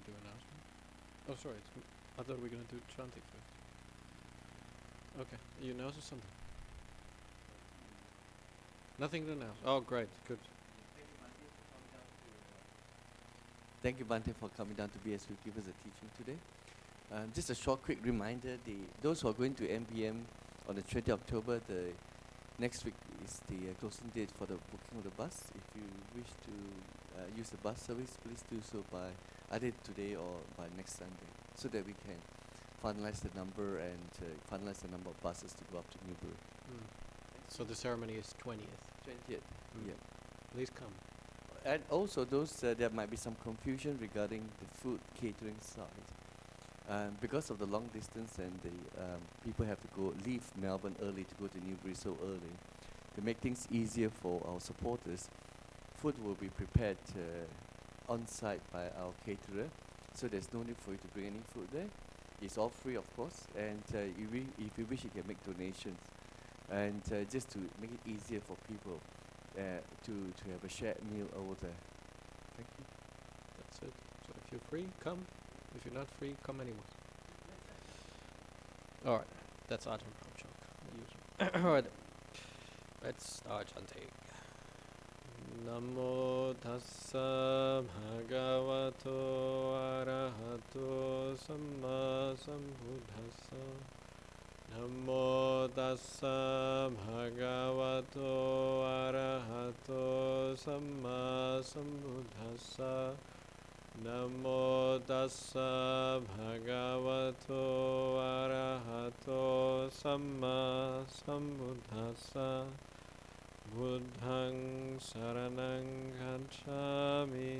do announcement. Oh, sorry. I thought we were going to do chanting first. Okay. You announce something? Nothing to announce. Oh, great. Good. Thank you, Bhante, for coming down to BS to give us a teaching today. Just a short, quick reminder: those who are going to MBM on the 20th October, the next week is the closing date for the booking of the bus. If you wish to use the bus service, please do so by either today or by next Sunday, so that we can finalize the number and finalize the number of buses to go up to Newbury. So the ceremony is 20th. 20th. Yeah. Please come. And also, there might be some confusion regarding the food catering side. Because of the long distance and the people have to leave Melbourne early to go to Newbury so early, to make things easier for our supporters, food will be prepared on site by our caterer, so there's no need for you to bring any food there. It's all free, of course, and if you wish, you can make donations, and just to make it easier for people to have a shared meal over there. Thank you. That's it. So if you're free, come. If you're not free, come anyway. Alright, that's Ajahn Brahm joke. Alright, let's start chanting. Namo tassa bhagavato arahato samma sambuddhassa. Namo tassa bhagavato arahato samma sambuddhassa. Namo tassa bhagavato arahato samma sambuddhassa. Buddhang saranang gacchami,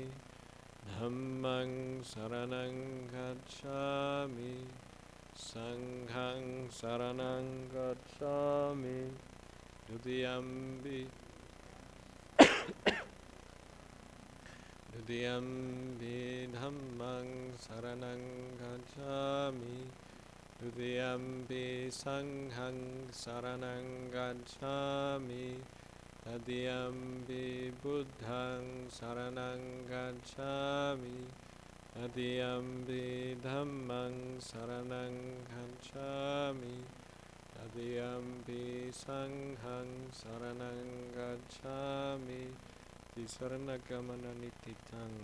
Dhammang saranang gacchami, Sanghang saranang gacchami, Dutiyampi Dhammang saranang gacchami, Dutiyampi Sanghang saranang gacchami, Tadiyampi Buddhang saranang gacchami, Tadiyampi Dhammang saranang gacchami, Tadiyampi Sanghang saranang gacchami, Tisaranagamana nititang.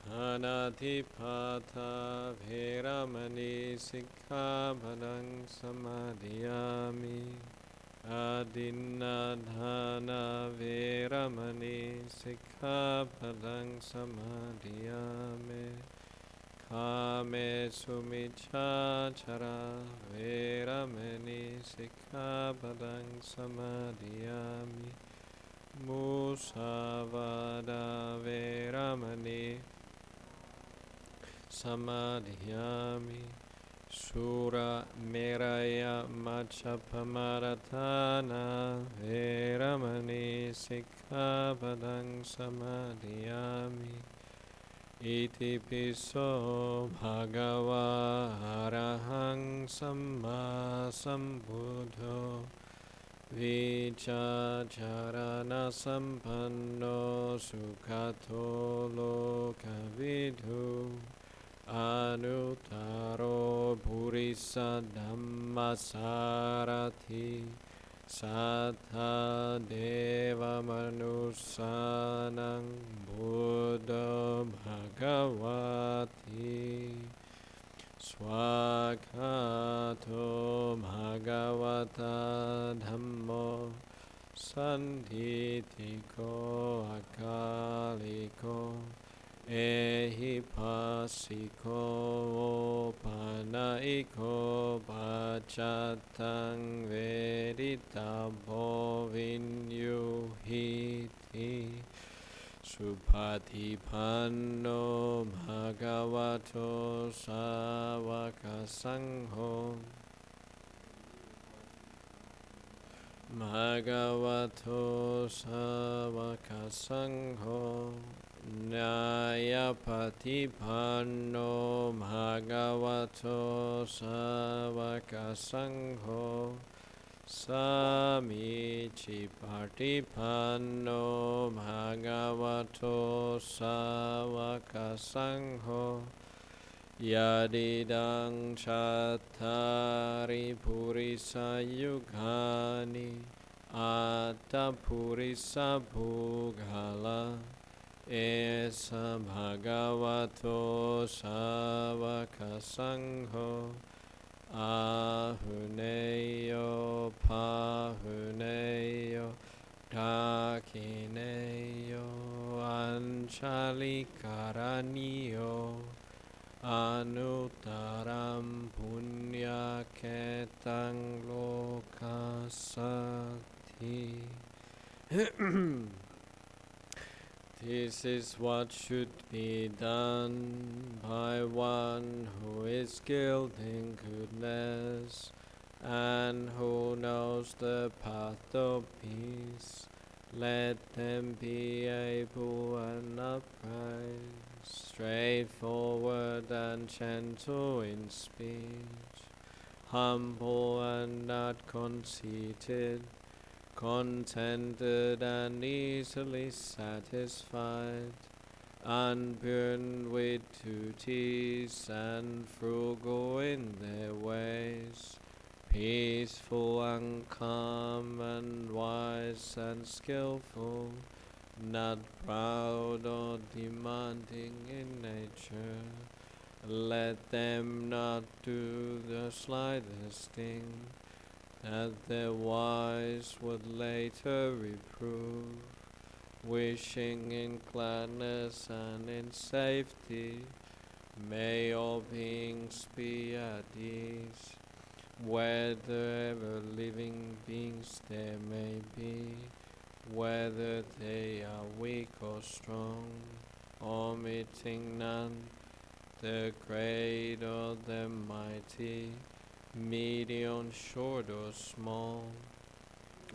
Anatipata Veramani Sikkhapadang Samadhiyami. Adinadhana Veramani Sikkhapadang Samadhiyami. Kame Sumichachara Veramani Sikkhapadang Samadhiyami. Musavada Veramani Samadhiyami. Sura Meraya Machapamaratana Veramani Sikkhapadang Samadhiyami. Iti piso bhagava arahang samma sambuddho. Vichacharana sampanno sukhato lokavidhu. Anuttaro purisa dhammasarathi. Sattha deva manusanang buddha bhagavati. Swakato bhagavata dhammo sandhitiko akaliko. Ehipasiko panaiko pachatang veditabo vinyuhiti. Supatipanno bhagavato savaka sangho. Bhagavato savaka sangho. Nyayapatipanno bhagavato savaka sangho. Samichi Partipanno Bhagavato Savaka Sangho Yadidang Chattari Purisa Yugani Atta Purisa Bhugala Esa Bhagavato Savaka Sangho Ahuneyo Pahuneyo Dakineyo Anchalikaraneyo Anutaram Punya Ketang Lokasati. This is what should be done by one who is skilled in goodness and who knows the path of peace. Let them be able and upright, straightforward and gentle in speech, humble and not conceited, contented and easily satisfied, unburdened with duties and frugal in their ways, peaceful and calm and wise and skillful, not proud or demanding in nature. Let them not do the slightest thing that the wise would later reprove, wishing in gladness and in safety. May all beings be at ease, whether living beings there may be, whether they are weak or strong, omitting none, the great or the mighty, medium, short or small,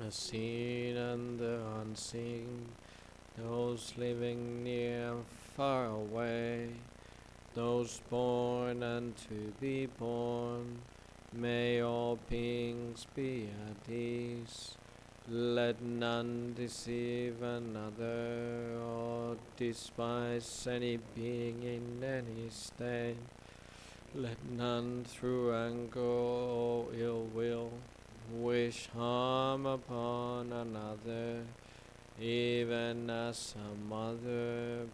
the seen and the unseen, those living near and far away, those born and to be born. May all beings be at ease. Let none deceive another or despise any being in any state. Let none through anger or ill will wish harm upon another, even as a mother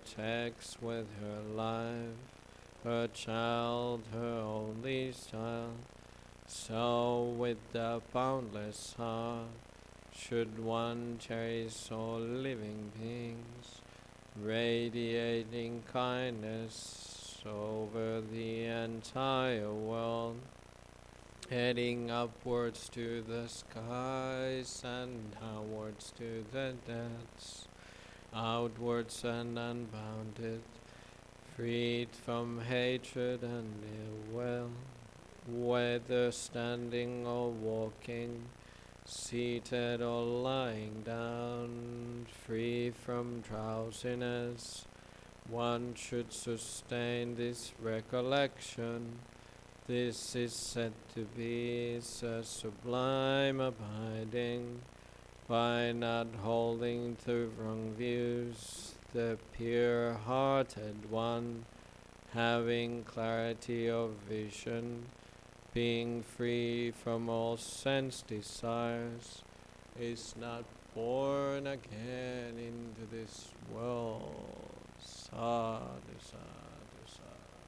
protects with her life her child, her only child. So with the boundless heart should one cherish all living beings, radiating kindness over the entire world, heading upwards to the skies and downwards to the depths, outwards and unbounded, freed from hatred and ill will, whether standing or walking, seated or lying down, free from drowsiness. One should sustain this recollection. This is said to be a sublime abiding, by not holding to wrong views, the pure-hearted one, having clarity of vision, being free from all sense desires, is not born again into this world. Sadhu, sadhu, sadhu.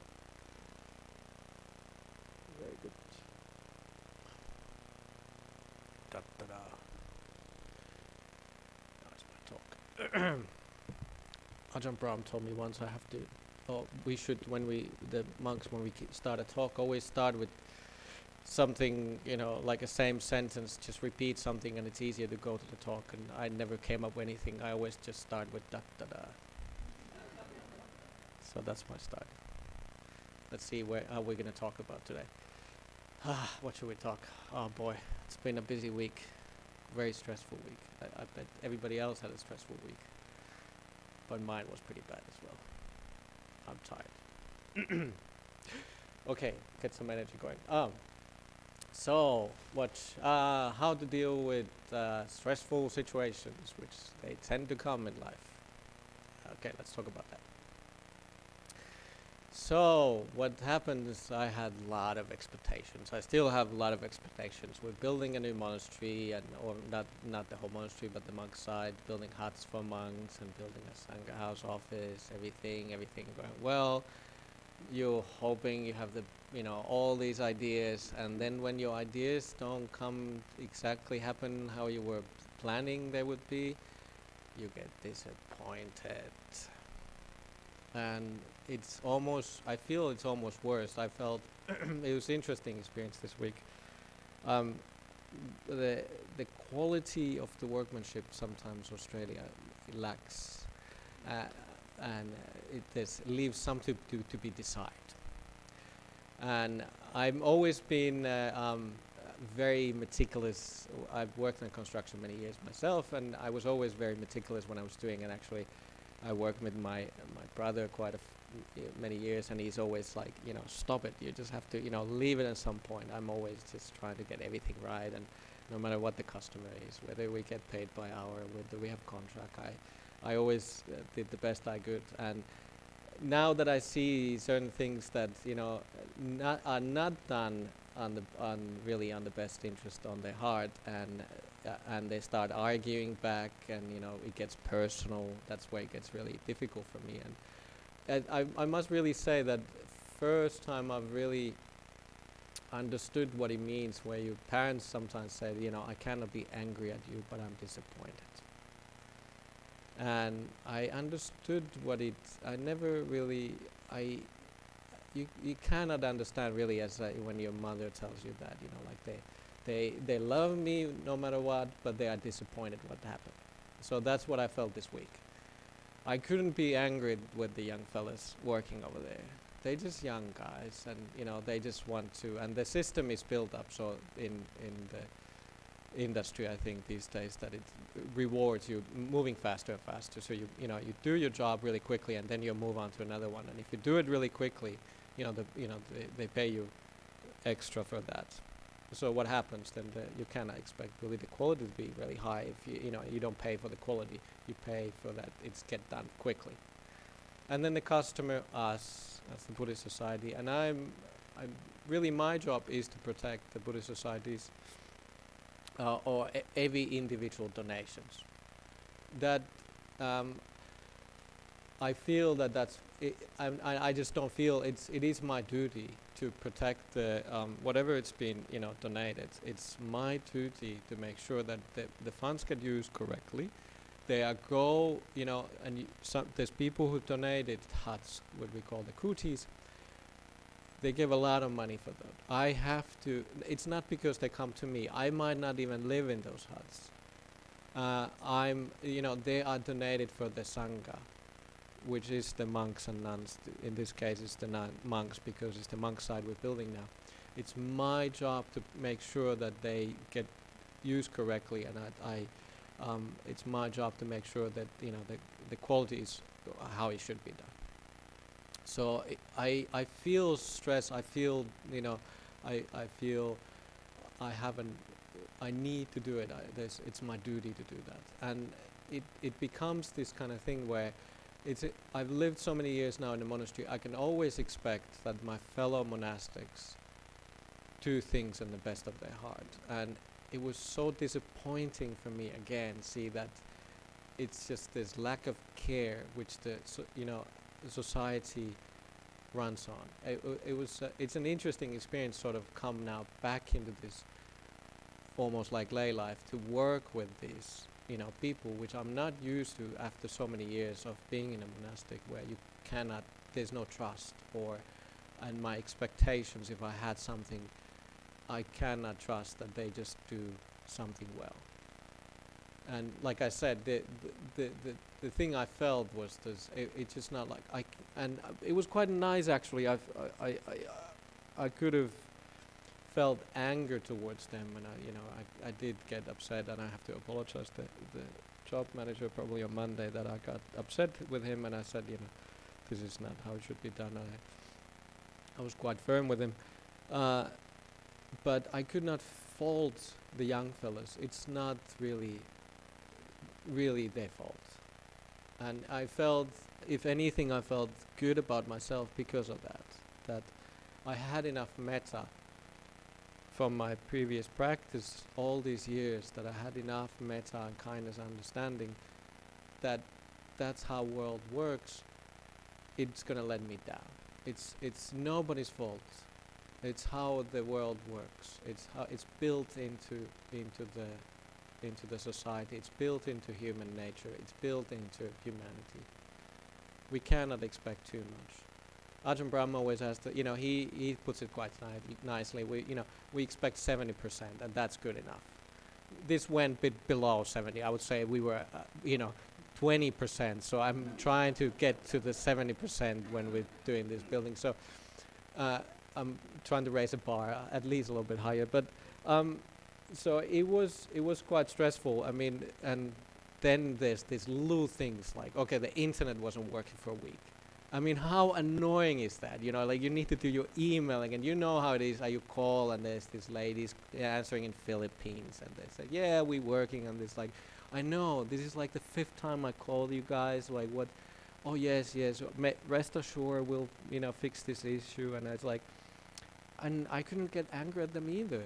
Very good. Da, da, da. That's my talk. Ajahn Brahm told me once I have to, we should, the monks, when we start a talk, always start with something, like a same sentence, just repeat something and it's easier to go to the talk. And I never came up with anything. I always just start with da da da. So that's my start. Let's see how we're going to talk about today. What should we talk? Oh boy, it's been a busy week. Very stressful week. I bet everybody else had a stressful week. But mine was pretty bad as well. I'm tired. Okay, get some energy going. So, how to deal with stressful situations, which they tend to come in life. Okay, let's talk about that. So, what happened is I had a lot of expectations. I still have a lot of expectations. We're building a new monastery, or not the whole monastery, but the monk side, building huts for monks and building a sangha house office. Everything going well. You're hoping you have all these ideas, and then when your ideas don't come exactly happen how you were planning they would be, you get disappointed. And I feel it's almost worse. I felt it was interesting experience this week. The quality of the workmanship sometimes Australia lacks, and it leaves some to be desired. And I've always been very meticulous. I've worked in construction many years myself, and I was always very meticulous when I was doing it. Actually, I worked with my brother quite many years, and he's always like, stop it. You just have to, leave it at some point. I'm always just trying to get everything right, and no matter what the customer is, whether we get paid by hour, whether we have contract, I always did the best I could. And now that I see certain things that are not done on the best interest on their heart, and they start arguing back, and it gets personal. That's where it gets really difficult for me. And I must really say that first time I've really understood what it means, where your parents sometimes say, I cannot be angry at you, but I'm disappointed. And I understood I never really, you cannot understand really as when your mother tells you that, like they love me no matter what, but they are disappointed what happened. So that's what I felt this week. I couldn't be angry with the young fellas working over there. They're just young guys, and they just want to, and the system is built up so in the industry, I think these days, that it rewards you moving faster and faster. So you do your job really quickly, and then you move on to another one. And if you do it really quickly, they pay you extra for that. So what happens then? You cannot expect really the quality to be really high if you don't pay for the quality. You pay for that it's get done quickly. And then the customer, us as the Buddhist Society, and I'm really, my job is to protect the Buddhist Societies or every individual donations. That I feel that's it. I just don't feel it is my duty to protect the whatever it's been donated. It's my duty to make sure that the funds get used correctly. They are and there's people who donated huts, what we call the kutis. They give a lot of money for that. I have to. It's not because they come to me. I might not even live in those huts. They are donated for the sangha, which is the monks and nuns. In this case, it's the monks, because it's the monk side we're building now. It's my job to make sure that they get used correctly, and it's my job to make sure that the quality is how it should be done. So I feel stress. I feel I feel I need to do it. It's my duty to do that, and it becomes this kind of thing where I've lived so many years now in the monastery. I can always expect that my fellow monastics do things in the best of their heart, and it was so disappointing for me again see that it's just this lack of care which the society runs on. It's an interesting experience, sort of come now back into this almost like lay life, to work with these people, which I'm not used to after so many years of being in a monastic, where there's no trust, and my expectations, if I had something, I cannot trust that they just do something well. And like I said, the thing I felt was this. It's just not like and it was quite nice actually. I could have felt anger towards them, and I did get upset, and I have to apologize to the job manager probably on Monday that I got upset with him, and I said, this is not how it should be done. I was quite firm with him. but I could not fault the young fellas. It's not really their fault. And I felt, if anything, I felt good about myself because of that. That I had enough metta from my previous practice all these years, that I had enough metta and kindness understanding that that's how world works. It's gonna let me down. It's nobody's fault. It's how the world works. It's how it's built into the society. It's built into human nature. It's built into humanity. We cannot expect too much. Ajahn Brahm always has to, he puts it quite nicely. We expect 70%, and that's good enough. This went a bit below 70. I would say we were, 20%. So I'm trying to get to the 70% when we're doing this building. So I'm trying to raise the bar at least a little bit higher. But so it was quite stressful. I mean, and then there's these little things like, okay, the internet wasn't working for a week. I mean, how annoying is that? Like you need to do your emailing, and you know how it is. You call, and there's these ladies answering in Philippines, and they say, "Yeah, we're working on this." Like, I know this is like the 5th time I called you guys. Like, what? Oh yes. Rest assured, we'll fix this issue. And it's like, and I couldn't get angry at them either.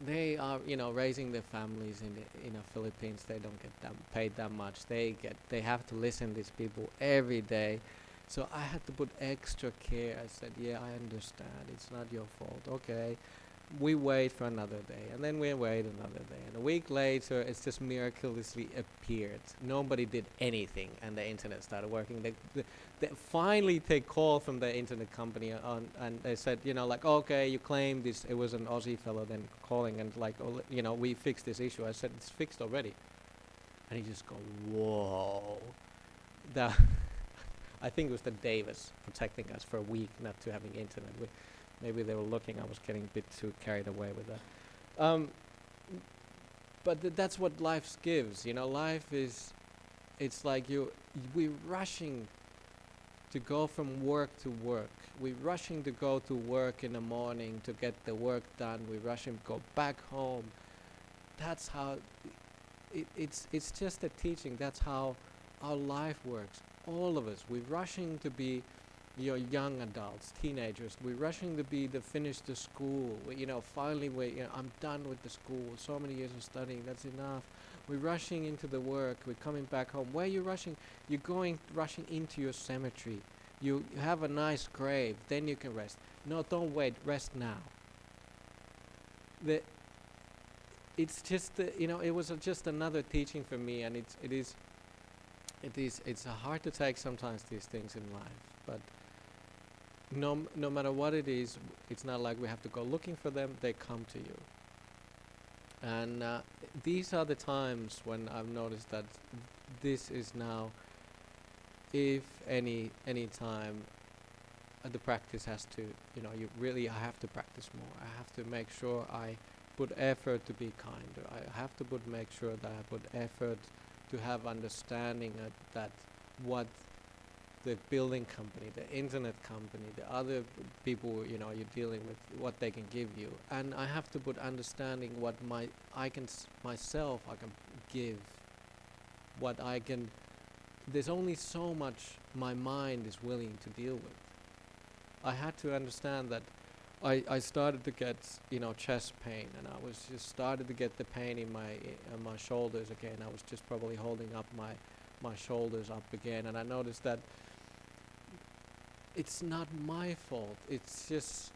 They are, raising their families in the Philippines. They don't get paid that much. They have to listen to these people every day. So I had to put extra care. I said, yeah, I understand. It's not your fault. Okay. We wait for another day, and then we wait another day, and a week later it's just miraculously appeared. Nobody did anything, and the internet started working. They finally take call from the internet company and they said, okay, you claim this. It was an Aussie fellow then calling, and we fixed this issue. I said, it's fixed already, and he just go, whoa. I think it was the Davis protecting us for a week not to having internet. Maybe they were looking, I was getting a bit too carried away with that. But that's what life gives. Life is, it's like we're rushing to go from work to work. We're rushing to go to work in the morning to get the work done. We're rushing to go back home. That's how, it's just a teaching. That's how our life works. All of us, we're rushing to be young adults, teenagers. We're rushing to finish the school. Finally, I'm done with the school. So many years of studying, that's enough. We're rushing into the work. We're coming back home. Where are you rushing? You're rushing into your cemetery. You have a nice grave, then you can rest. No, don't wait. Rest now. It's just it was just another teaching for me, and it's hard to take sometimes these things in life, but. No matter what it is, it's not like we have to go looking for them. They come to you. And these are the times when I've noticed that this is now, if any time, the practice has to, I have to practice more. I have to make sure I put effort to be kinder. I have to make sure that I put effort to have understanding that what the building company, the internet company, the other people you're dealing with, what they can give you, and I have to put understanding what I can give, what I can. There's only so much my mind is willing to deal with. I had to understand that I started to get chest pain, and I was just started to get the pain in my shoulders again. I was just probably holding up my shoulders up again, and I noticed that it's not my fault. It's just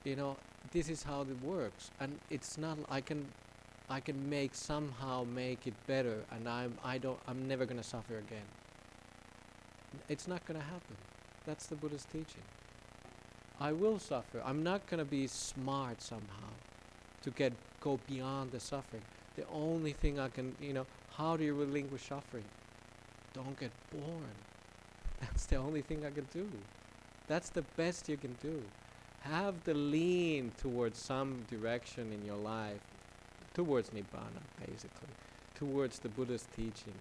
this is how it works, and it's not. I can somehow make it better, and I'm never gonna suffer again. It's not gonna happen. That's the Buddha's teaching. I will suffer. I'm not gonna be smart somehow to go beyond the suffering. The only thing I can, how do you relinquish suffering? Don't get born. That's the only thing I can do. That's the best you can do. Have the lean towards some direction in your life, towards Nibbana, basically, towards the Buddha's teaching.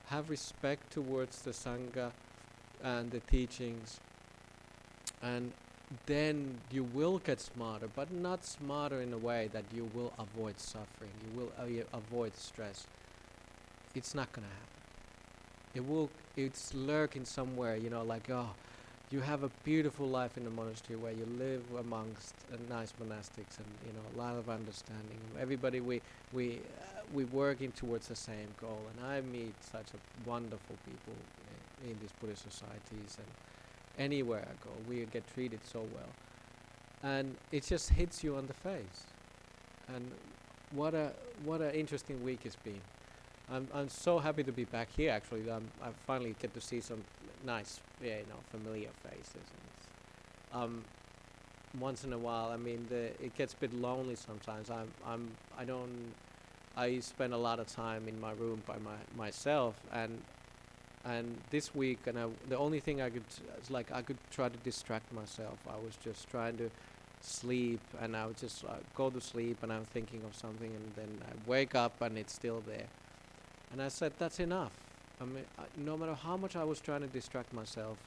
Have respect towards the Sangha and the teachings, and then you will get smarter, but not smarter in a way that you will avoid suffering, you will avoid stress. It's not gonna happen. It's lurking somewhere, like, oh, you have a beautiful life in the monastery where you live amongst nice monastics and, a lot of understanding. Everybody, we working towards the same goal, and I meet such a wonderful people in these Buddhist societies, and anywhere I go, we get treated so well, and it just hits you on the face. And what a interesting week it's been. I'm so happy to be back here. Actually, I finally get to see some nice, familiar faces. And once in a while, I mean, it gets a bit lonely sometimes. I spend a lot of time in my room by myself, and this week, the only thing I could, I could try to distract myself. I was just trying to sleep, and I would just go to sleep, and I'm thinking of something, and then I wake up, and it's still there. And I said, that's enough. I mean, no matter how much I was trying to distract myself,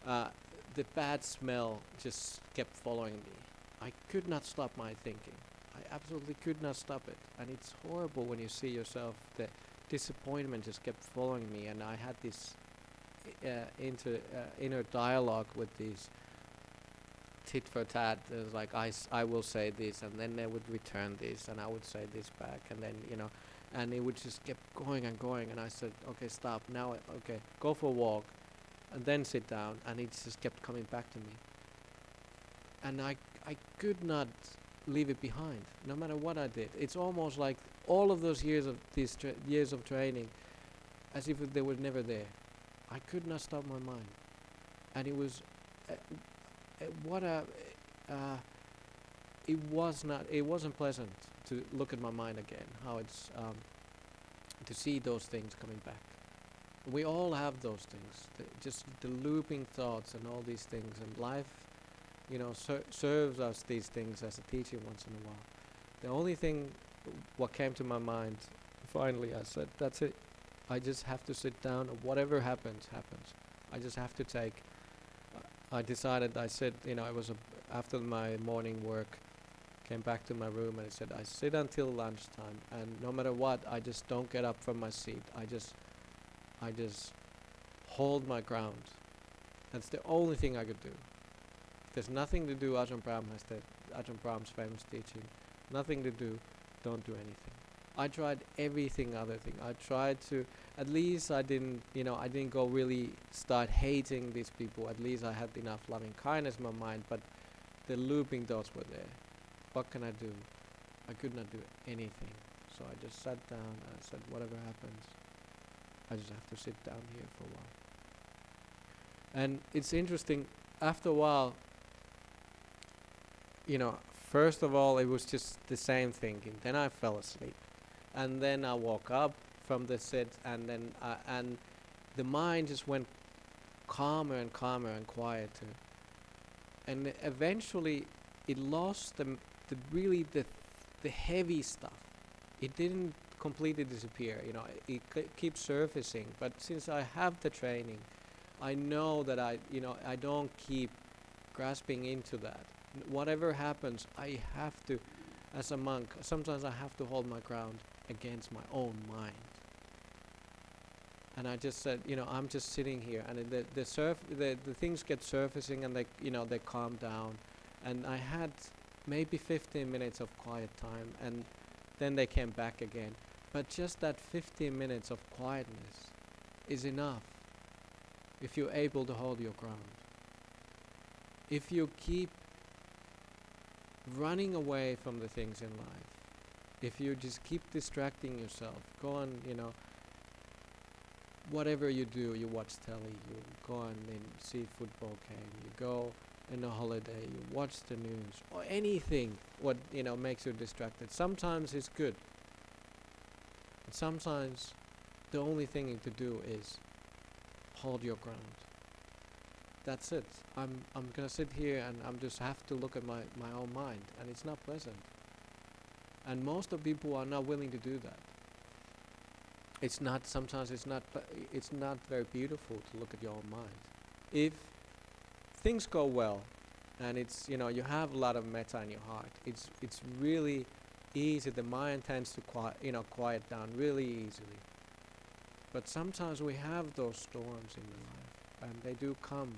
the bad smell just kept following me. I could not stop my thinking. I absolutely could not stop it. And it's horrible when you see yourself. The disappointment just kept following me, and I had this inner dialogue with these tit for tat. It was like, I will say this, and then they would return this, and I would say this back, and then, and it would just keep going and going. And I said, okay, stop now. Okay, go for a walk, and then sit down. And it just kept coming back to me, and I could not leave it behind, no matter what I did. It's almost like all of those years of training, as if they were never there. I could not stop my mind, and it was it wasn't pleasant to look at my mind again, how it's to see those things coming back. We all have those things, just the looping thoughts and all these things, and life, serves us these things as a teaching once in a while. The only thing what came to my mind, finally, I said, that's it. I just have to sit down, and whatever happens, happens. I just have to take. I decided. I said, it was after my morning work. Came back to my room, and I said, I sit until lunchtime, and no matter what, I just don't get up from my seat. I just hold my ground. That's the only thing I could do. There's nothing to do. Ajahn Brahm's famous teaching. Nothing to do. Don't do anything. I tried everything other thing. I tried to, at least I didn't go really start hating these people. At least I had enough loving kindness in my mind, but the looping thoughts were there. What can I do? I could not do anything. So I just sat down and I said, whatever happens, I just have to sit down here for a while. And it's interesting, after a while, first of all, it was just the same thinking. Then I fell asleep. And then I woke up from the sit, and then and the mind just went calmer and calmer and quieter. And eventually it lost the heavy stuff. It didn't completely disappear, it keeps surfacing. But since I have the training, I know that I don't keep grasping into that. Whatever happens, I have to, as a monk, sometimes I have to hold my ground against my own mind. And I just said, I'm just sitting here, and the things get surfacing, and they calm down. And I had maybe 15 minutes of quiet time, and then they came back again. But just that 15 minutes of quietness is enough if you're able to hold your ground. If you keep running away from the things in life, if you just keep distracting yourself, go on, whatever you do, you watch telly, you go on and see football game, you go on a holiday, you watch the news, or anything what makes you distracted. Sometimes it's good. And sometimes the only thing to do is hold your ground. That's it. I'm gonna sit here, and I'm just have to look at my own mind, and it's not pleasant. And most of people are not willing to do that. Sometimes it's not very beautiful to look at your own mind. If things go well, and it's, you know, you have a lot of metta in your heart. It's really easy. The mind tends to quiet down really easily. But sometimes we have those storms in life, and they do come,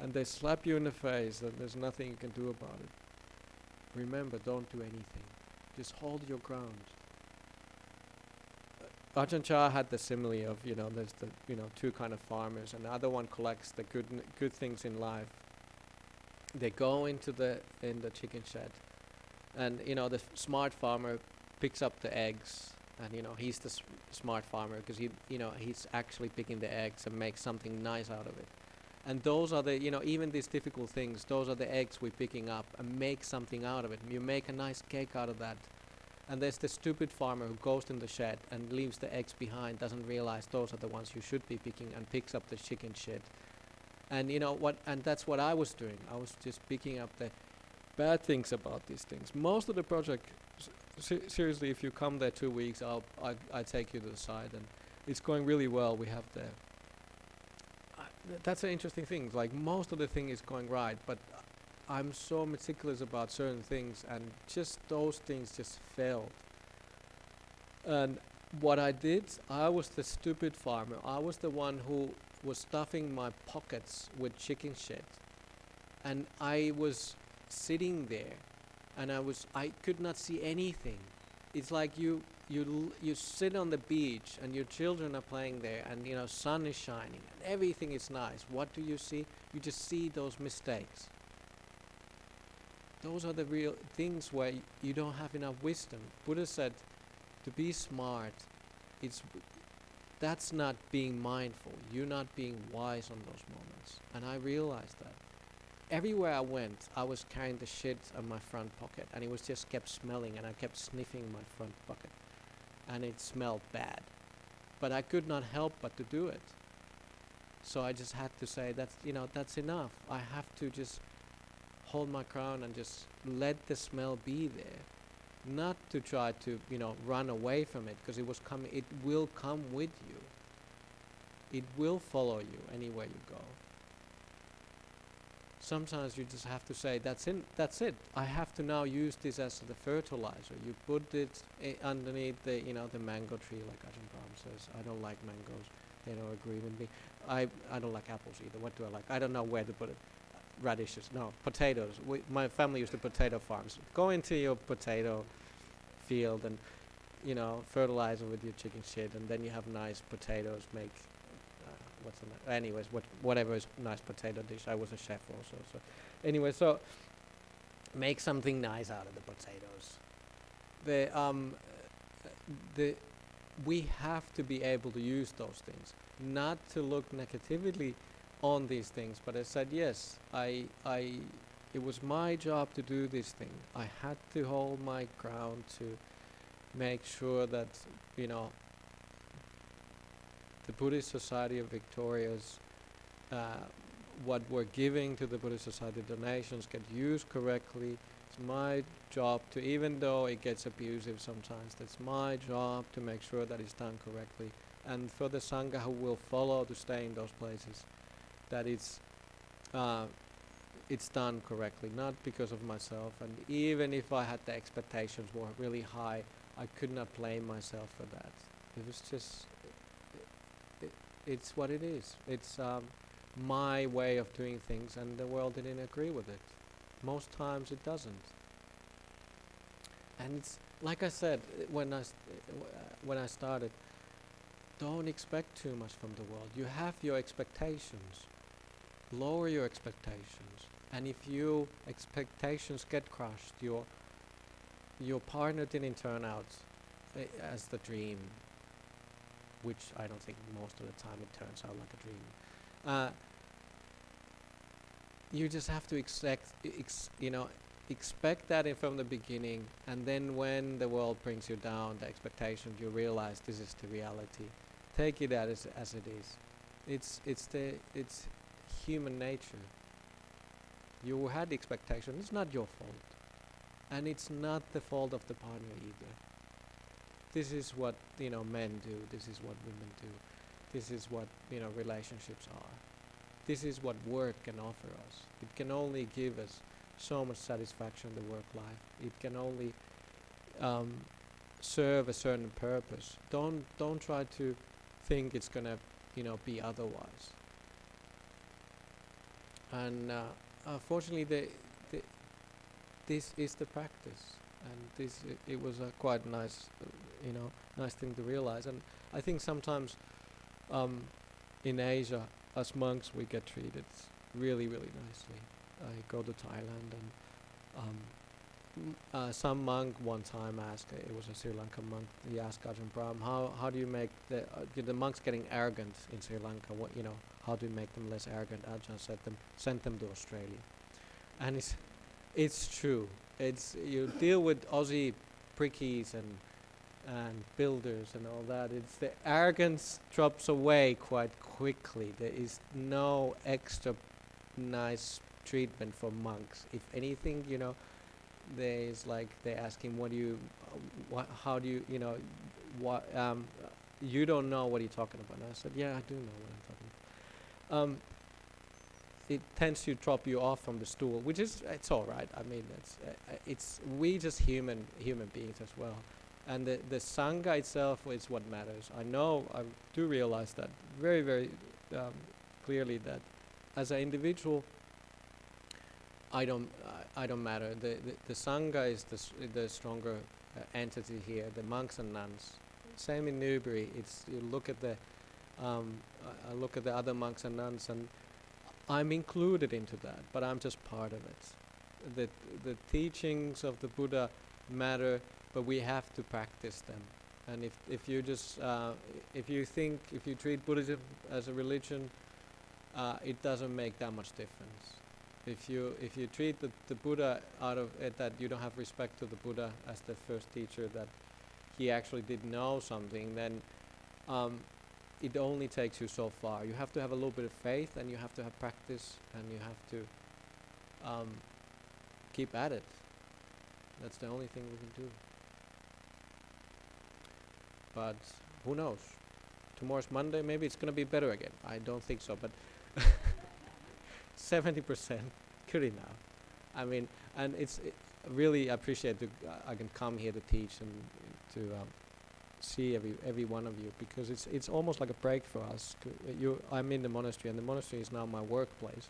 and they slap you in the face, and there's nothing you can do about it. Remember, don't do anything. Just hold your ground. Ajahn Chah had the simile of, there's the, two kind of farmers, and the other one collects the good things in life. They go into the chicken shed, and the smart farmer picks up the eggs, and he's the smart farmer because he's actually picking the eggs and makes something nice out of it. And those are the, even these difficult things, those are the eggs we're picking up and make something out of it. You make a nice cake out of that. And there's the stupid farmer who goes in the shed and leaves the eggs behind, doesn't realize those are the ones you should be picking, and picks up the chicken shit. And and that's what I was doing. I was just picking up the bad things about these things. Most of the project, seriously, if you come there 2 weeks, I take you to the side, and it's going really well. We have that's an interesting thing. Like, most of the thing is going right, but I'm so meticulous about certain things, and just those things just failed. And what I did, I was the stupid farmer. I was the one who was stuffing my pockets with chicken shit, and I was sitting there, and I could not see anything. It's like you sit on the beach, and your children are playing there, and sun is shining, and everything is nice. What do you see? You just see those mistakes. Those are the real things where you don't have enough wisdom. Buddha said, to be smart, that's not being mindful. You're not being wise on those moments. And I realized that. Everywhere I went, I was carrying the shit on my front pocket, and it was just kept smelling, and I kept sniffing my front pocket, and it smelled bad. But I could not help but to do it. So I just had to say, that's enough. I have to just hold my crown and just let the smell be there, not to try to run away from it, because it will come with you. It will follow you anywhere you go. Sometimes you just have to say, that's it. I have to now use this as the fertilizer. You put it underneath the mango tree, like Ajahn Brahm says. I don't like mangoes. They don't agree with me. I don't like apples either. What do I like? I don't know where to put it. Radishes, no, potatoes. My family used to potato farms. Go into your potato field and fertilize it with your chicken shit, and then you have nice potatoes. Make whatever is nice potato dish. I was a chef also, so anyway, so make something nice out of the potatoes. We have to be able to use those things, not to look negatively on these things. But I said, yes, it was my job to do this thing. I had to hold my ground to make sure that the Buddhist Society of Victoria's what we're giving to the Buddhist Society donations get used correctly. It's my job to, even though it gets abusive sometimes, it's my job to make sure that it's done correctly, and for the Sangha who will follow to stay in those places, that it's done correctly, not because of myself. And even if I had the expectations were really high, I could not blame myself for that. It was just, it's what it is. It's my way of doing things, and the world didn't agree with it. Most times it doesn't. And it's like I said when I started, don't expect too much from the world. You have your expectations. Lower your expectations. And if your expectations get crushed, your partner didn't turn out as the dream, which I don't think most of the time it turns out like a dream. You just have to expect that from the beginning, and then when the world brings you down, the expectations, you realize this is the reality. Take it as it is. It's human nature. You had expectation. It's not your fault, and it's not the fault of the partner either. This is what men do. This is what women do. This is what relationships are. this is what work can offer us. It can only give us so much satisfaction in the work life. It can only serve a certain purpose. Don't try to think it's gonna, be otherwise. And fortunately, this is the practice, and it was a quite nice, nice thing to realize. And I think sometimes in Asia, as monks, we get treated really, really nicely. I go to Thailand, and some monk one time asked, it was a Sri Lankan monk, he asked Ajahn Brahm, how do you make the monks getting arrogant in Sri Lanka? How do you make them less arrogant? Ajahn sent them to Australia, and it's true. You deal with Aussie prickies and builders and all that. It's the arrogance drops away quite quickly. There is no extra nice treatment for monks. If anything, there's like they're asking, how do you, you don't know what you're talking about. And I said, yeah, I do know what I'm talking about. It tends to drop you off from the stool, which is, it's all right. I mean, it's we just human beings as well. And the Sangha itself is what matters. I do realize that very, very clearly, that as an individual, I don't matter. The Sangha is the stronger entity here. The monks and nuns. Same in Newbury. You look at I look at the other monks and nuns, and I'm included into that, but I'm just part of it. The teachings of the Buddha matter, but we have to practice them. And if you treat Buddhism as a religion, it doesn't make that much difference. If you treat the Buddha out of it, that you don't have respect to the Buddha as the first teacher, that he actually did know something, then it only takes you so far. You have to have a little bit of faith, and you have to have practice, and you have to keep at it. That's the only thing we can do. But who knows? Tomorrow's Monday, maybe it's going to be better again. I don't think so, but 70%, good enough. I mean, and really appreciate I can come here to teach and to see every one of you, because it's almost like a break for us. I'm in the monastery, and the monastery is now my workplace.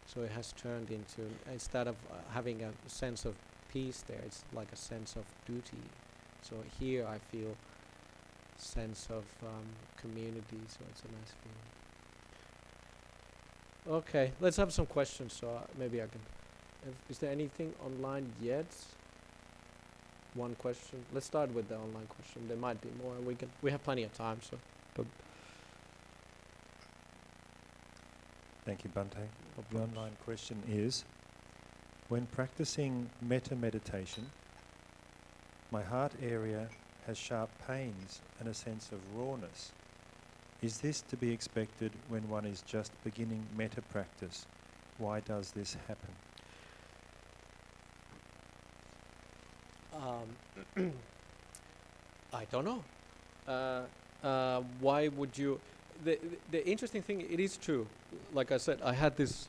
So it has turned into, instead of having a sense of peace there, it's like a sense of duty. So here I feel sense of community, so it's a nice feeling. Okay, let's have some questions, so maybe I can. Is there anything online yet? One question. Let's start with the online question. There might be more. We have plenty of time, so. But thank you, Bhante. The online question is, when practicing metta meditation, my heart area has sharp pains and a sense of rawness. Is this to be expected when one is just beginning metta practice? Why does this happen? I don't know. Why would you? The interesting thing, it is true. Like I said, I had this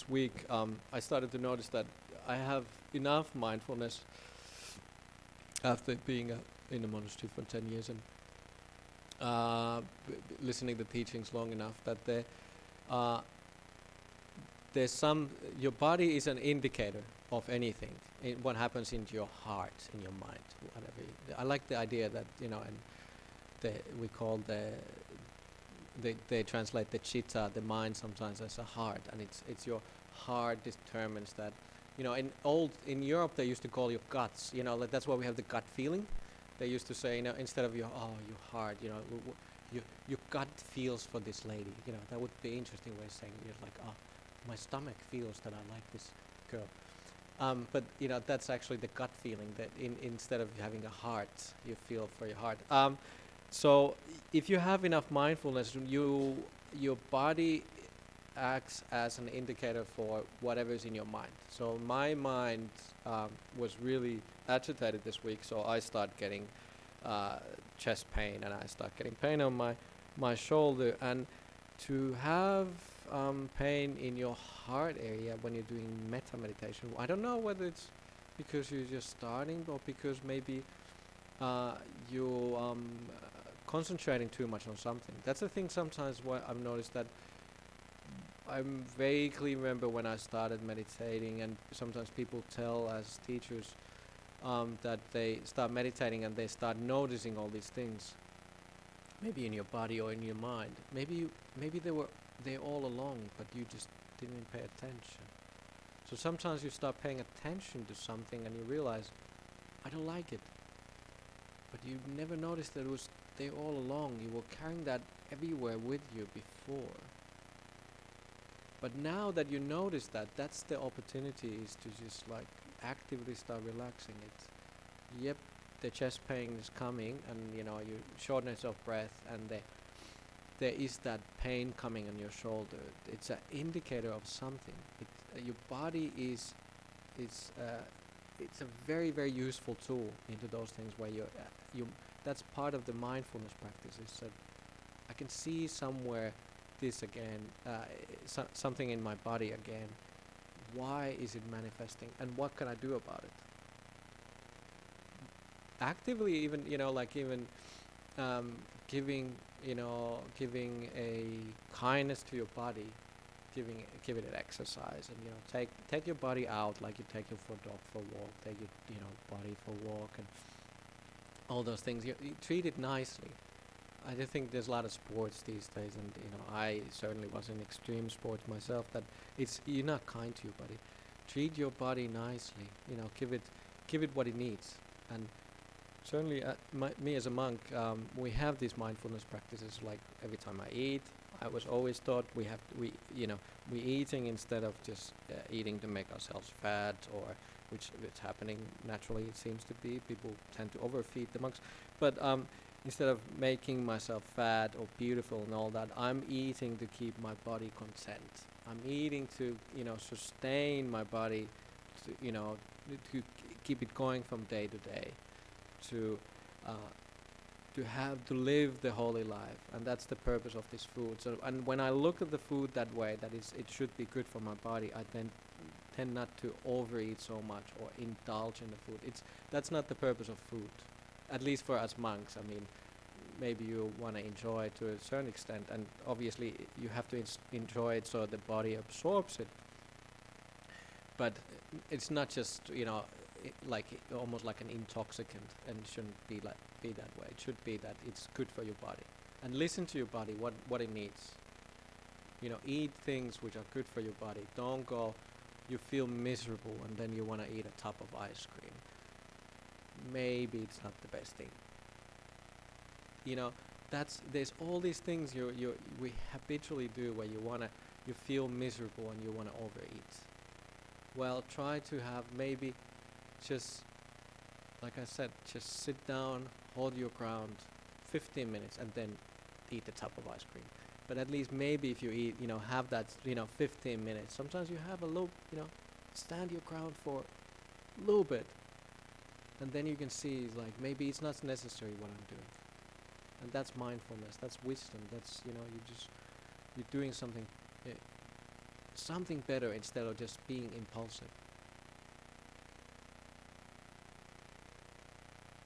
week. I started to notice that I have enough mindfulness after being in the monastery for 10 years and listening to teachings long enough that there's some. Your body is an indicator of anything. What happens in your heart, in your mind, whatever. I like the idea that, and we call they translate the chitta, the mind, sometimes as a heart, and it's your heart determines that. In Europe they used to call your guts. Like that's why we have the gut feeling. They used to say, instead of your heart, your gut feels for this lady. That would be an interesting way of saying it. Like, my stomach feels that I like this girl. But that's actually the gut feeling, that instead of having a heart, you feel for your heart. So if you have enough mindfulness, your body acts as an indicator for whatever is in your mind. So my mind was really agitated this week, so I start getting chest pain, and I start getting pain on my shoulder. And to have pain in your heart area when you're doing metta meditation. I don't know whether it's because you're just starting or because maybe you're concentrating too much on something. That's the thing sometimes what I've noticed, that I vaguely remember when I started meditating, and sometimes people tell as teachers that they start meditating and they start noticing all these things, maybe in your body or in your mind. Maybe they were there all along, but you just didn't pay attention. So sometimes you start paying attention to something and you realize, I don't like it. But you never noticed that it was there all along. You were carrying that everywhere with you before. But now that you notice that, that's the opportunity, is to just like actively start relaxing it. Yep, the chest pain is coming, and you shortness of breath, and there is that pain coming on your shoulder. It's an indicator of something. Your body is it's a very, very useful tool into those things where you that's part of the mindfulness practice, is that I can see somewhere this again, something in my body again. Why is it manifesting, and what can I do about it? Actively, even giving a kindness to your body, give it an exercise, and take your body out like you take your dog for a walk, take your body for a walk, and all those things. You treat it nicely. I do think there's a lot of sports these days, and I certainly was in extreme sports myself, that you're not kind to your body. Treat your body nicely. Give it what it needs. And certainly, me as a monk, we have these mindfulness practices. Like every time I eat, I was always taught we eating instead of just eating to make ourselves fat, or which it's happening naturally. It seems to be people tend to overfeed the monks, but instead of making myself fat or beautiful and all that, I'm eating to keep my body content. I'm eating to, sustain my body, to keep it going from day to day, to live the holy life, and that's the purpose of this food. So, and when I look at the food that way, that it should be good for my body, I then tend not to overeat so much or indulge in the food. That's not the purpose of food. At least for us monks. I mean, maybe you want to enjoy it to a certain extent, and obviously you have to enjoy it so the body absorbs it. But it's not just almost like an intoxicant, and it shouldn't be that way. It should be that it's good for your body, and listen to your body, what it needs. Eat things which are good for your body. Don't go, you feel miserable and then you want to eat a tub of ice cream. Maybe it's not the best thing. There's all these things we habitually do where you feel miserable and you want to overeat. Well, try to have maybe just, like I said, just sit down, hold your ground 15 minutes and then eat a tub of ice cream. But at least maybe if you eat, have that, 15 minutes. Sometimes you have a little, stand your ground for a little bit. And then you can see, maybe it's not necessary what I'm doing. And that's mindfulness, that's wisdom, that's, you're doing something better instead of just being impulsive.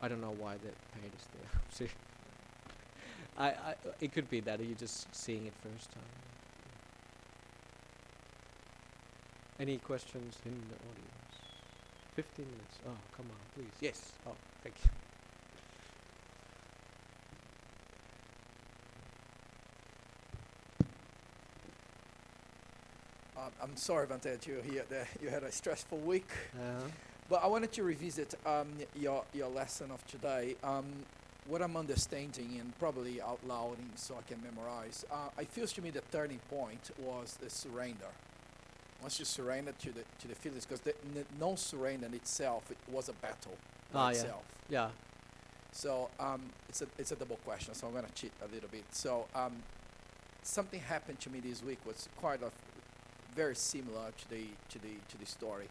I don't know why the pain is there. It could be that you're just seeing it first time. Any questions in the audience? 15 minutes. Oh, come on, please. Yes. Oh, thank you. I'm sorry, Bhante, that you had a stressful week. But I wanted to revisit your lesson of today. What I'm understanding, and probably out loud so I can memorize, it feels to me the turning point was the surrender. Once you surrender to the feelings, because the non-surrender in itself, it was a battle by itself. Yeah. So it's a double question, so I'm going to cheat a little bit. So something happened to me this week was very similar to the story.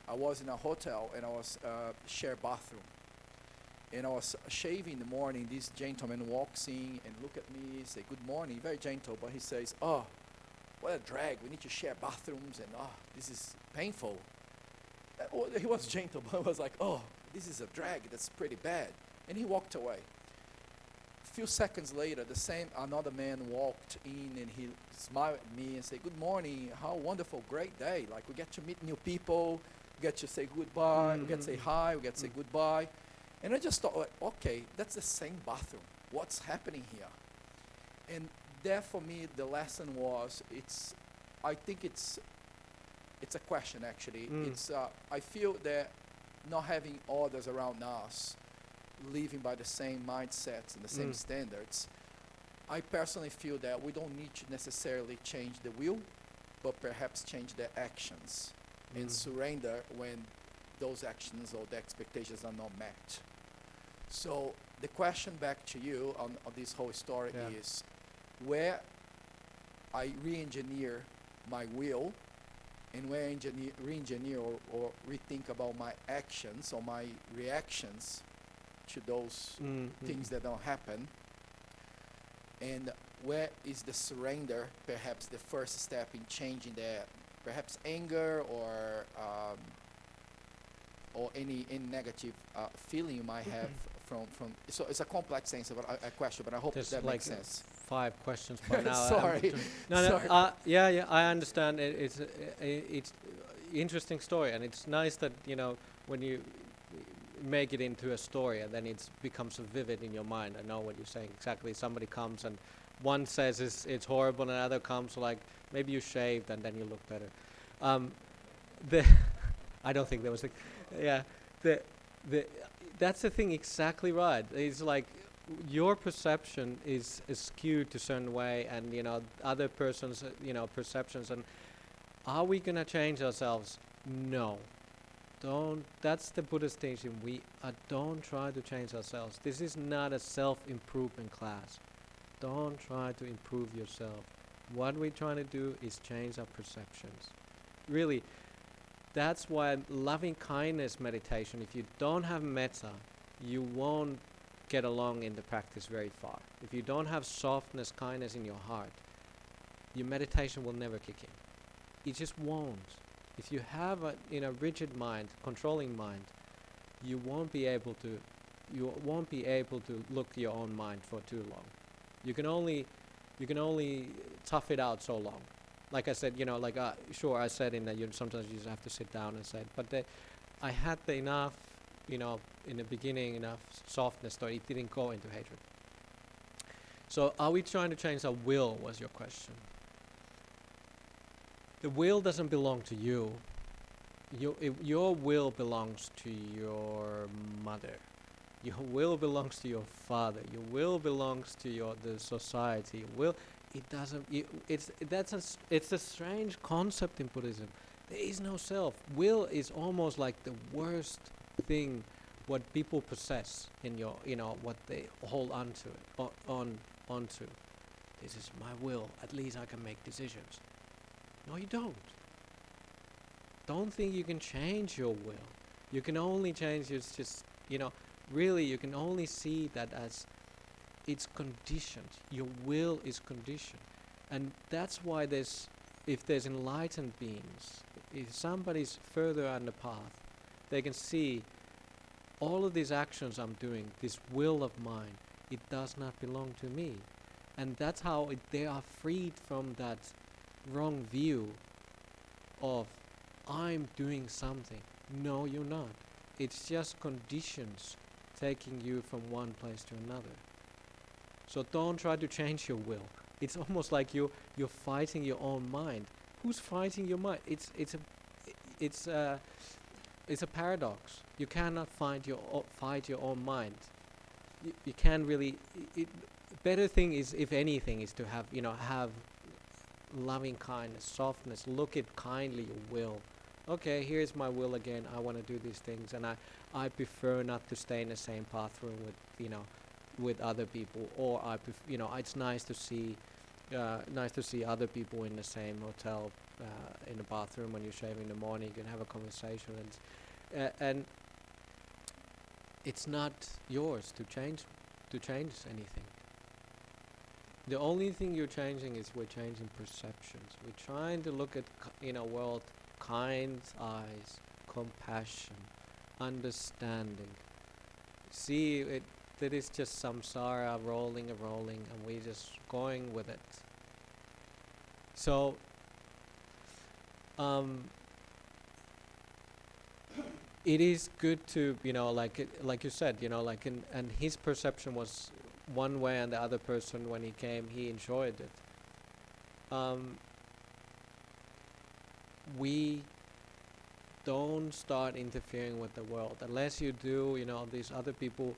I was in a hotel and I was share bathroom, and I was shaving in the morning. This gentleman walks in and look at me, say good morning, very gentle, but he says, "Oh, what a drag. We need to share bathrooms, and this is painful. He was gentle, but I was like, oh, this is a drag. That's pretty bad. And he walked away. A few seconds later, another man walked in, and he smiled at me and said, good morning, how wonderful, great day. Like, we get to meet new people, we get to say goodbye, we get to say hi, we get to say goodbye. And I just thought, like, okay, that's the same bathroom. What's happening here? And there for me, the lesson was, I think it's a question, actually. I feel that not having others around us living by the same mindsets and the same standards, I personally feel that we don't need to necessarily change the will, but perhaps change the actions and surrender when those actions or the expectations are not met. So the question back to you on this whole story is, where I re-engineer my will, and where I re-engineer or rethink about my actions or my reactions to those things that don't happen, and where is the surrender perhaps the first step in changing that perhaps anger or any negative feeling you might have from so it's a complex answer, but a question, but I hope that makes sense. 5 questions by now. Sorry. No. Yeah. I understand. It's interesting story, and it's nice that when you make it into a story, and then it becomes vivid in your mind. I know what you're saying exactly. Somebody comes and one says it's horrible, and another comes like, maybe you shaved and then you look better. I don't think there was that's the thing, exactly right. It's like your perception is skewed to a certain way, and other person's perceptions. And are we gonna change ourselves? No. Don't. That's the Buddhist teaching. We don't try to change ourselves. This is not a self-improvement class. Don't try to improve yourself. What we're trying to do is change our perceptions. Really, that's why loving kindness meditation, if you don't have metta, you won't get along in the practice very far. If you don't have softness, kindness in your heart, your meditation will never kick in. It just won't. If you have a rigid mind, controlling mind, you won't be able to look your own mind for too long. You can only tough it out so long. Like I said, sure, I said sometimes you just have to sit down and say it, but I had enough, in the beginning, enough softness so it didn't go into hatred. So are we trying to change our will, was your question. The will doesn't belong to you. Your will belongs to your mother. Your will belongs to your father. Your will belongs to the society. It doesn't. It's a strange concept in Buddhism. There is no self. Will is almost like the worst thing what people possess in what they hold onto. This is my will. At least I can make decisions. No, you don't. Don't think you can change your will. You can only change really you can only see that as it's conditioned. Your will is conditioned. And that's why if there's enlightened beings, if somebody's further on the path, they can see all of these actions I'm doing, this will of mine, it does not belong to me. And that's how they are freed from that wrong view of I'm doing something. No, you're not. It's just conditions taking you from one place to another. So don't try to change your will. It's almost like you're fighting your own mind. Who's fighting your mind? It's a paradox. You cannot fight your own mind. You can't really. Better thing is, if anything, is to have loving kindness, softness. Look at kindly your will. Okay, here's my will again. I want to do these things, and I prefer not to stay in the same bathroom with other people, or it's nice to see other people in the same hotel in the bathroom when you're shaving in the morning. You can have a conversation, and it's not yours to change anything. The only thing you're changing is we're changing perceptions. We're trying to look at world kind eyes, compassion, understanding. See it that is just samsara rolling and rolling, and we're just going with it. So it is good to like you said, and his perception was one way, and the other person, when he came, he enjoyed it. We don't start interfering with the world unless you do. These other people,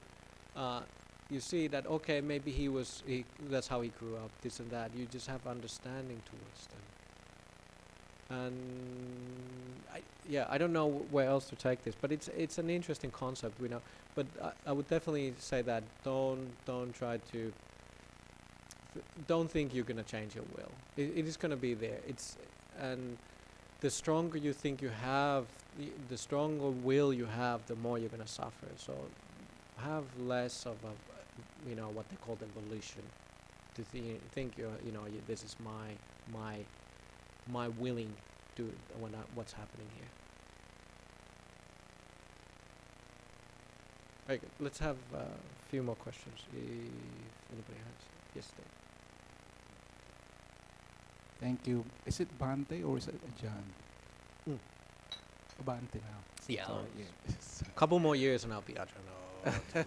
you see that okay, maybe that's how he grew up, this and that. You just have understanding towards them. And I don't know where else to take this, but it's an interesting concept, But I would definitely say that don't try to don't think you're gonna change your will. It is gonna be there. And the stronger you think you have, the stronger will you have, the more you're gonna suffer. So have less of a what they call evolution. To think this is my willing to what's happening here. Very good. Let's have a few more questions if anybody has. Yes, Dave. Thank you. Is it Bhante or is it Ajahn? Bhante now. Yeah. Sorry, yes. Couple more years and I'll be Ajahn.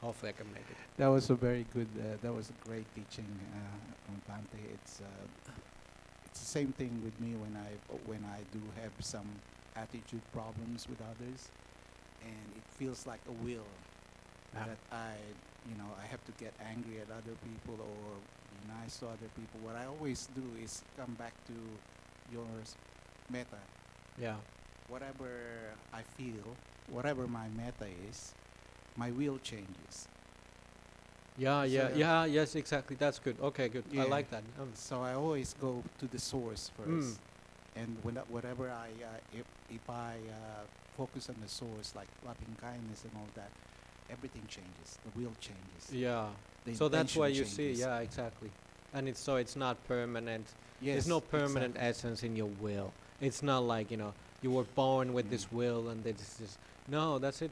Hopefully I can make it. That was a very good. That was a great teaching on Bhante. It's the same thing with me when I do have some attitude problems with others, and it feels like a will that I have to get angry at other people or be nice to other people. What I always do is come back to your metta. Yeah. Whatever I feel, whatever my metta is, my will changes. Yes, exactly. That's good. Okay, good. I Yeah. like that. So I always go to the source first, and whatever if I focus on the source, like loving kindness and all that, everything changes. The will changes. Yeah. The So that's why you intention see. changes. Yeah, exactly. And it's not permanent. Yes, There's no permanent exactly. essence in your will. It's not like you were born with this will and this is no. That's it.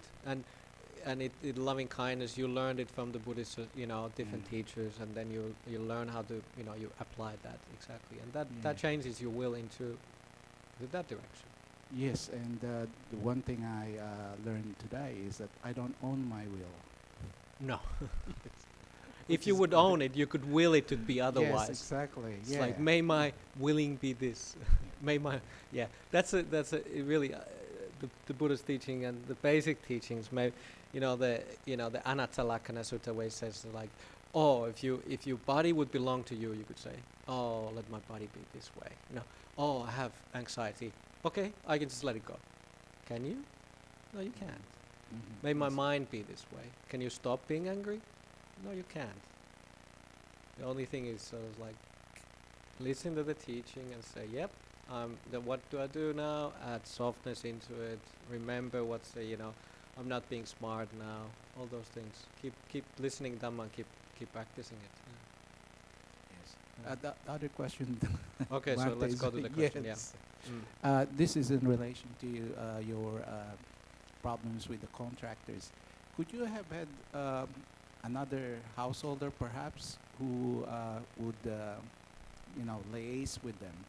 And it loving kindness, you learned it from the Buddhist, different teachers, and then you learn how to, you apply that exactly, and that changes your will into that direction. Yes, and the one thing I learned today is that I don't own my will. No. If you would own it, you could will it to be otherwise. Yes, exactly. It's like, may my willing be this. May my That's a really the Buddha's teaching and the basic teachings. The Anatta Lakkhana Sutta, where it says like, if your body would belong to you, you could say, let my body be this way. I have anxiety. Okay, I can just let it go. Can you? No, you can't. Mm-hmm. May my Yes. mind be this way. Can you stop being angry? No, you can't. The only thing is like listen to the teaching and say, yep, what do I do now? Add softness into it. Remember what's I'm not being smart now. All those things. Keep listening Dhamma and keep practicing it. Yes. The other question. Okay, so Bhante let's is- go to the question. yes. Yeah. This is in relation to your problems with the contractors. Could you have had another householder perhaps who would liaise with them,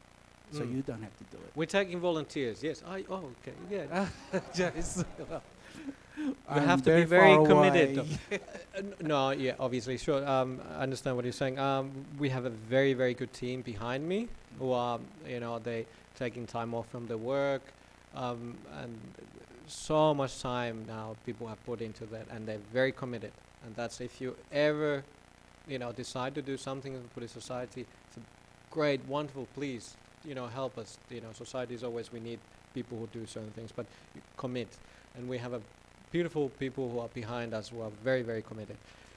so you don't have to do it? We're taking volunteers. Yes. Okay. Yeah. Yes. You have to be very committed. No, yeah, obviously, sure. I understand what you're saying. We have a very, very good team behind me who are, they taking time off from their work, and so much time now people have put into that, and they're very committed. And that's if you ever, decide to do something in the Buddhist Society, it's a great, wonderful. Please, help us. Society is always we need people who do certain things, but commit. And we have a beautiful people who are behind us who are very, very committed.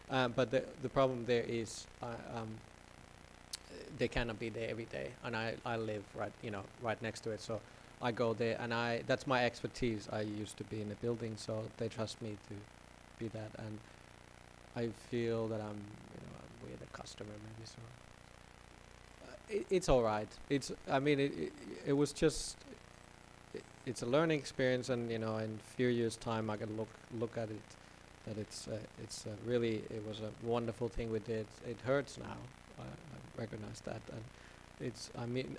But the problem there is they cannot be there every day, and I live right next to it, so I go there, and that's my expertise. I used to be in a building, so they trust me to be that, and I feel that we're the customer maybe. So it's all right. I mean, it was just. It's a learning experience, and in a few years' time, I can look at it. That it's really, it was a wonderful thing we did. It hurts now. I recognize that, and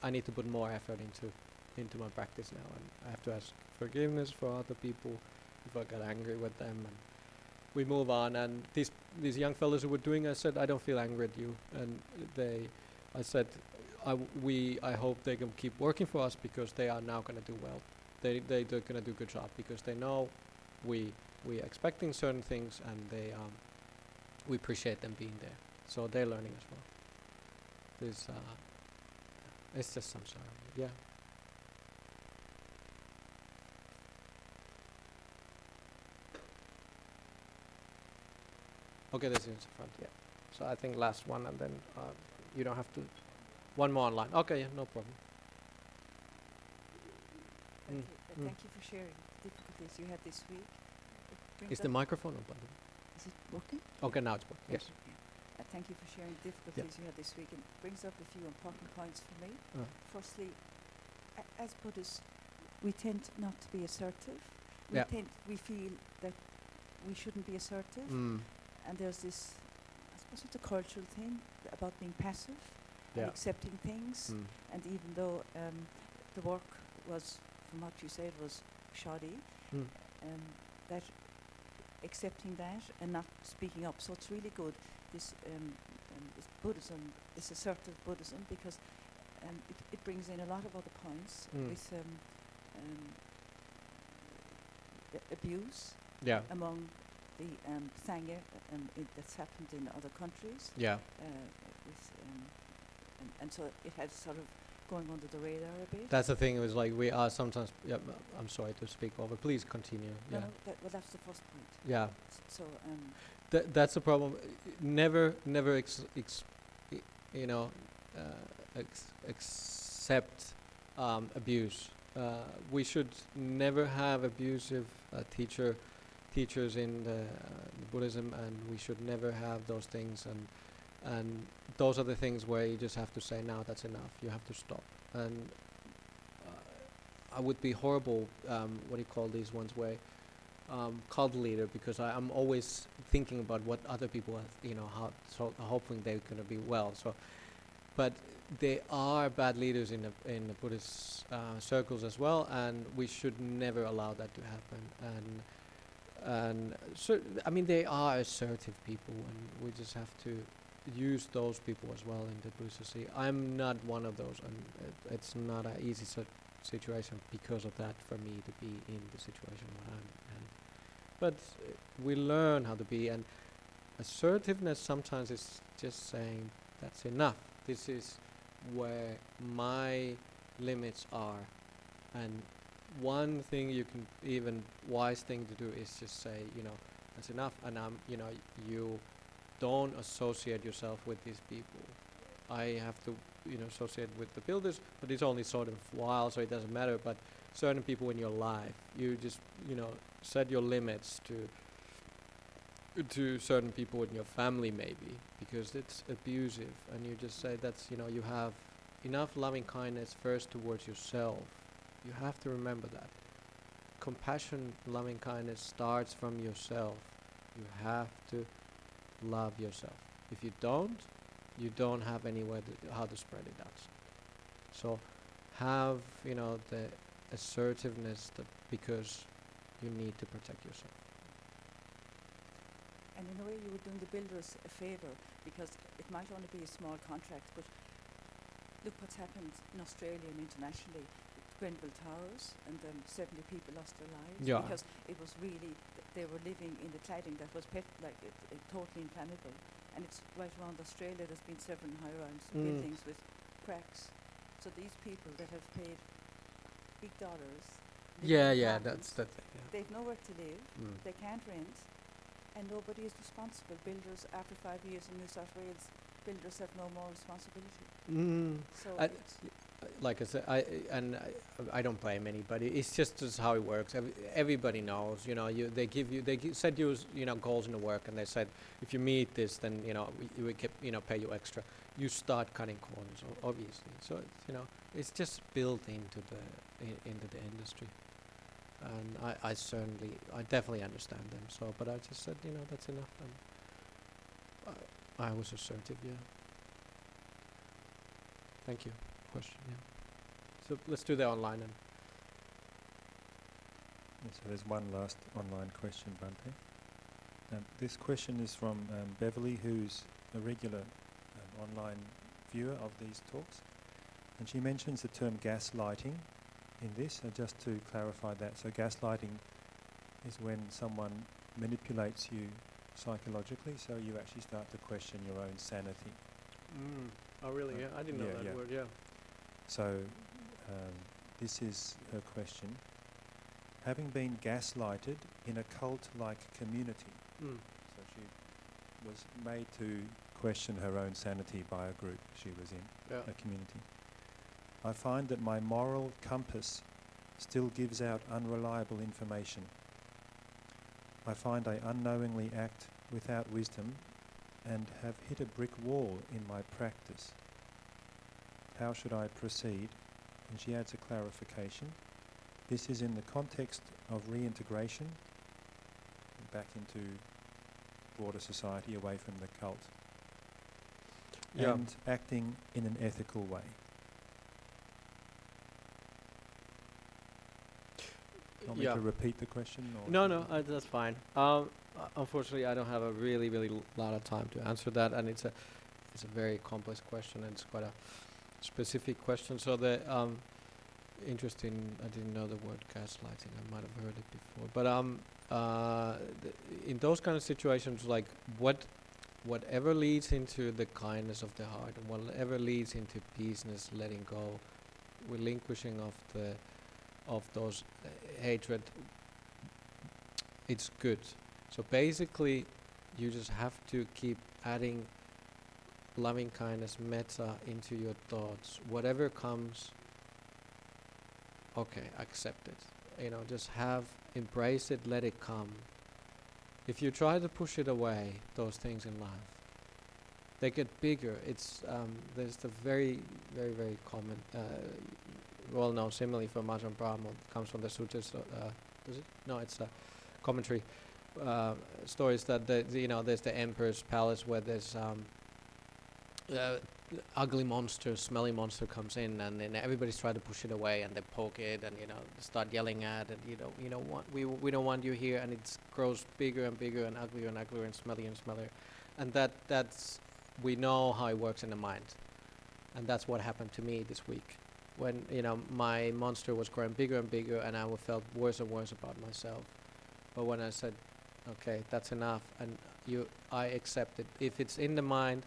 I need to put more effort into my practice now, and I have to ask forgiveness for other people if I got angry with them, and we move on. And these young fellows who were doing, I said, I don't feel angry at you, and I said, I hope they can keep working for us because they are now going to do well. They're going to do a good job because they know we are expecting certain things, and we appreciate them being there. So they're learning as well. It's just samsara. Yeah. Okay, this is in front. Yeah. So I think last one, and then you don't have to. One more online. Okay, yeah, no problem. Thank you for sharing the difficulties you had this week. Is the microphone open? Is it working? Okay, now it's working. Yes. Thank you for sharing the difficulties you had this week. It brings up a few important points for me. Firstly, as Buddhists, we tend not to be assertive. We feel that we shouldn't be assertive. And there's this, I suppose it's a cultural thing about being passive and accepting things. And even though the work was, from what you said, was shoddy, that accepting that and not speaking up. So it's really good, this Buddhism, this assertive Buddhism, because it brings in a lot of other points with abuse among the Sangha that's happened in other countries. Yeah. And so it has sort of going under the radar a bit. That's the thing. It was like we are sometimes. Yeah, I'm sorry to speak over. Please continue. No, well, that's the first point. Yeah. So. That's the problem. Never accept abuse. We should never have abusive teachers in the Buddhism, and we should never have those things. And those are the things where you just have to say, now that's enough. You have to stop. And I would be horrible. What do you call these ones where? Cult leader, because I'm always thinking about what other people are, hoping they're going to be well. So, but there are bad leaders in the Buddhist circles as well, and we should never allow that to happen. And so, I mean, they are assertive people, and we just have to use those people as well in the Buddhist Society. I'm not one of those, and it's not an easy situation because of that for me to be in the situation where I'm in. But we learn how to be, and assertiveness sometimes is just saying that's enough. This is where my limits are, and one thing you can, even wise thing to do is just say, that's enough, and you don't associate yourself with these people. I have to, associate with the builders, but it's only sort of while, so it doesn't matter. But certain people in your life, you just, set your limits to certain people in your family, maybe, because it's abusive, and you just say that's, you have enough loving kindness first towards yourself. You have to remember that. Compassion, loving kindness starts from yourself. You have to love yourself. If you don't have anywhere how to spread it outside. So have, the assertiveness because you need to protect yourself. And in a way you were doing the builders a favour, because it might only be a small contract, but look what's happened in Australia and internationally. Grenville Towers, and 70 people lost their lives because it was really, they were living in the cladding that was totally inflammable. And it's right around Australia, there's been several high-rise buildings with cracks. So these people that have paid big dollars, that's the thing. Yeah. They've nowhere to live, they can't rent, and nobody is responsible. Builders, after 5 years in New South Wales, builders have no more responsibility. So I- it's Like I said, I don't blame anybody. It's just how it works. Everybody knows, they set you, goals in the work, and they said if you meet this, then we can, pay you extra. You start cutting corners, obviously. So it's just built into the industry, and I definitely understand them. So, but I just said, that's enough. And I was assertive, yeah. Thank you. Question, yeah. So let's do the online then. So there's one last online question, Bhante. This question is from Beverly, who's a regular online viewer of these talks. And she mentions the term gaslighting in this, and just to clarify that. So gaslighting is when someone manipulates you psychologically, so you actually start to question your own sanity. Oh, really? Yeah, I didn't know that word, yeah. So this is her question. Having been gaslighted in a cult-like community, so she was made to question her own sanity by a group she was in, a community. I find that my moral compass still gives out unreliable information. I find I unknowingly act without wisdom and have hit a brick wall in my practice. How should I proceed? And she adds a clarification. This is in the context of reintegration back into broader society, away from the cult, and acting in an ethical way. Want me to repeat the question? Or No, that's fine. Unfortunately, I don't have a really lot of time to answer that, and it's a very complex question, and it's quite a specific question. So the interesting, I didn't know the word gaslighting. I might have heard it before, but in those kind of situations, like whatever leads into the kindness of the heart, and whatever leads into peaceness, letting go, relinquishing of those hatred, it's good. So basically, you just have to keep adding loving kindness, metta, into your thoughts. Whatever comes, okay, accept it. Just embrace it, let it come. If you try to push it away, those things in life, they get bigger. It's there's the very common, well-known simile from Ajahn Brahm. It comes from the sutras. Does it? No, it's a commentary. Stories that there's the emperor's palace where there's ugly monster, smelly monster comes in, and then everybody's trying to push it away, and they poke it, and start yelling at it. We don't want you here, and it grows bigger and bigger, and uglier and uglier, and smellier, and that's we know how it works in the mind, and that's what happened to me this week, when my monster was growing bigger and bigger, and I felt worse and worse about myself. But when I said, okay, that's enough, and I accept it. If it's in the mind,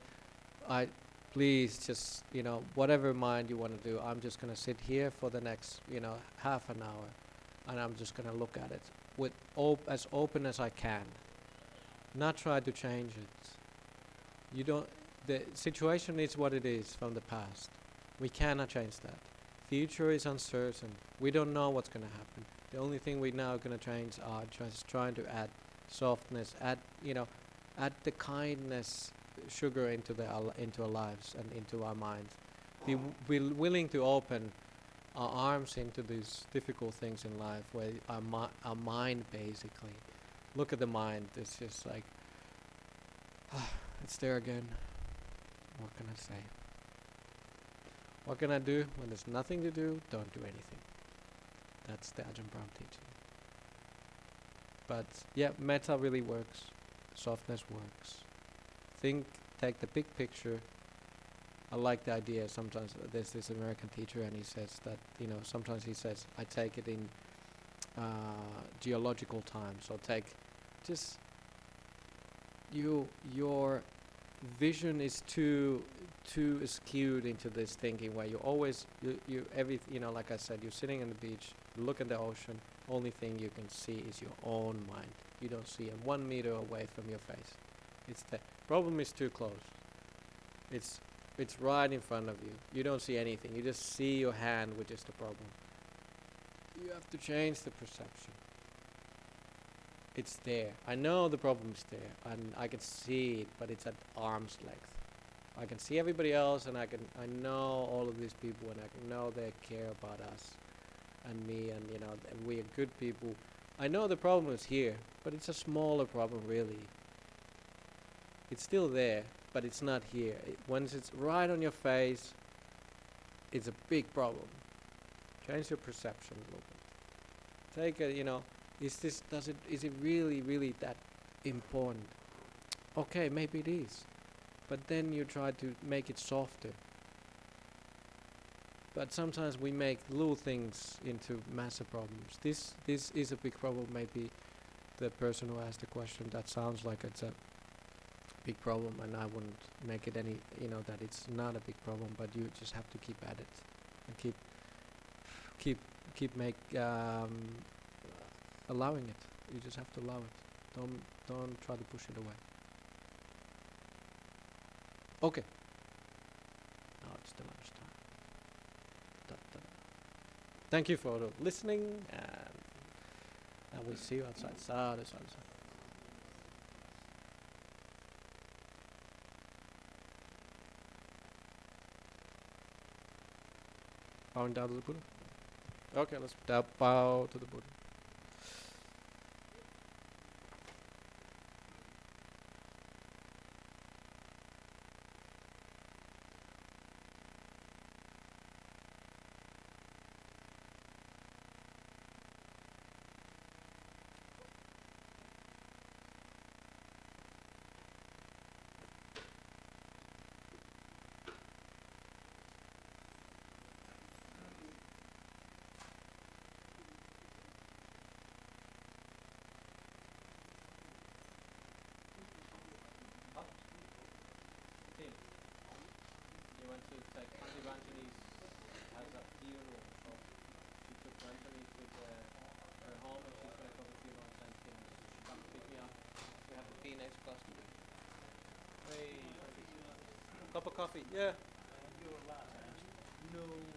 please just, whatever mind you want to do, I'm just going to sit here for the next, half an hour, and I'm just going to look at it with as open as I can, not try to change it. The situation is what it is from the past. We cannot change that. Future is uncertain. We don't know what's going to happen. The only thing we now are going to change are just trying to add softness, add the kindness, sugar into our lives and into our minds. Be willing to open our arms into these difficult things in life, where our mind basically, look at the mind. It's just like, it's there again. What can I say? What can I do when there's nothing to do? Don't do anything. That's the Ajahn Brahm teaching. But yeah, metta really works. Softness works. Take the big picture. I like the idea. Sometimes there's this American teacher, and he says that, sometimes he says, I take it in geological time. So your vision is too skewed into this thinking, where you always, like I said, you're sitting on the beach, you look at the ocean, only thing you can see is your own mind. You don't see it 1 meter away from your face. The problem is too close. It's right in front of you. You don't see anything. You just see your hand, which is the problem. You have to change the perception. It's there. I know the problem is there, and I can see it, but it's at arm's length. I can see everybody else, and I know all of these people, and I know they care about us and me, and and we are good people. I know the problem is here, but it's a smaller problem, really. It's still there, but it's not here. Once it's right on your face, it's a big problem. Change your perception a little bit. Take a, is it really that important? Okay, maybe it is. But then you try to make it softer. But sometimes we make little things into massive problems. This is a big problem. Maybe the person who asked the question, that sounds like it's a big problem, and I wouldn't make it any, that it's not a big problem, but you just have to keep at it and keep allowing it. You just have to allow it. Don't try to push it away. Okay. Now it's the lunchtime. Thank you for listening, and we'll see you outside. Sadhu. Bowing down to the Buddha. Okay, let's bow to the Buddha. You want to take Auntie Bantani's as a funeral, so she took Bantani to her home, and she's going to come to funeral and she comes to pick me up. We have the Phoenix class today. Hey, cup of coffee, yeah. No.